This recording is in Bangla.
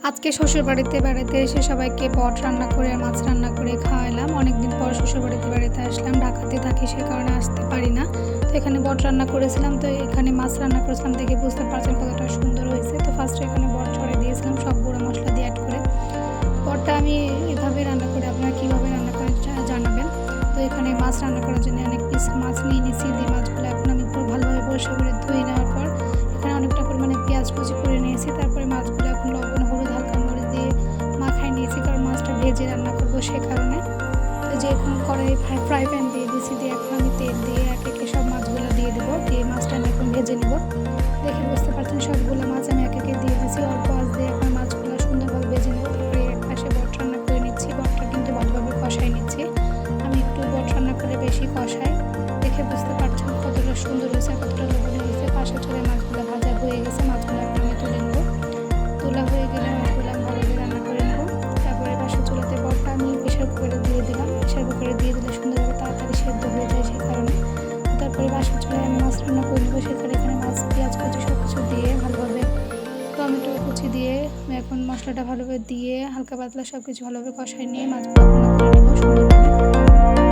আজকে শ্বশুরবাড়িতে বেড়াতে এসে সবাইকে পট রান্না করে আর মাছ রান্না করে খাওয়ালাম। অনেকদিন পর শ্বশুরবাড়িতে বেড়াতে আসলাম, ঢাকাতে থাকি সে কারণে আসতে পারি না। তো এখানে বট রান্না করেছিলাম, তো এখানে মাছ রান্না করেছিলাম দেখে বুঝতে পারছেন কতটা সুন্দর হয়েছে। তো ফার্স্টে এখানে বট ছড়ে দিয়েছিলাম সব গুঁড়ো মশলা দিয়ে অ্যাড করে। বটটা আমি এভাবে রান্না করে, আপনারা কীভাবে রান্না করেন জানাবেন। তো এখানে মাছ রান্না করার জন্য অনেক পিস মাছ নিয়ে নিয়েছি। দিয়ে মাছগুলো এখন আমি খুব ভালোভাবে পরিষ্কার করে ধুয়ে নেওয়ার পর এখানে অনেকটা পরিমাণে পেঁয়াজ কুচি করে নিয়েছি। তারপরে মাছগুলো এখন লবণ হলুদ হালকা মরিচ দিয়ে মাখাই নিয়েছি, কারণ মাছটা ভেজে রান্না করবো সে কারণে। তো যে এখন কড়াই ফ্রাই প্যান দিয়ে দিয়েছি, দিয়ে এখন আমি তেল দিয়ে এক একে সব মাছগুলো দিয়ে দেবো। দিয়ে মাছটা আমি এখন ভেজে নেব। দেখে বুঝতে পারছেন সবগুলো মাছ আমি এক একে দিয়ে দিয়েছি। অল্প আঁচ দিয়ে এখন মাছগুলো সুন্দরভাবে ভেজে নেব। তারপরে এক পাশে বট রান্না করে নিচ্ছি। বটটা কিন্তু ভালোভাবে কষাই নিচ্ছি। আমি একটু বট রান্না করে বেশি কষাই। দেখে বুঝতে পারছেন কতটা সুন্দর হয়েছে, কতটা লোভনীয় হয়েছে। পাশে চলে মাছগুলো ভাজা হয়ে গেছে, মাছগুলো এখন আমি তুলে নেব। তোলা হয়ে গেলে মাছগুলো আমি ভালোভাবে রান্না করে নেব। তারপরে পাশে চুলাতে বটটা আমি প্রেশার কুকারে দিয়ে দিলাম। প্রেশার কুকারে দিয়ে দিলে সুন্দরভাবে তাড়াতাড়ি সেদ্ধ হয়ে যায় সেই কারণে। তারপরে বাসার চুলায় আমি মাছ রান্না করে নেবো। সেখানে এখানে মাছ পেঁয়াজ কুচি সব কিছু দিয়ে ভালোভাবে, টমেটো কুচি দিয়ে আমি এখন মশলাটা ভালোভাবে দিয়ে হালকা পাতলা সব কিছু ভালোভাবে কষাই নিয়ে মাছগুলো রান্না করে নেবো সুন্দরভাবে।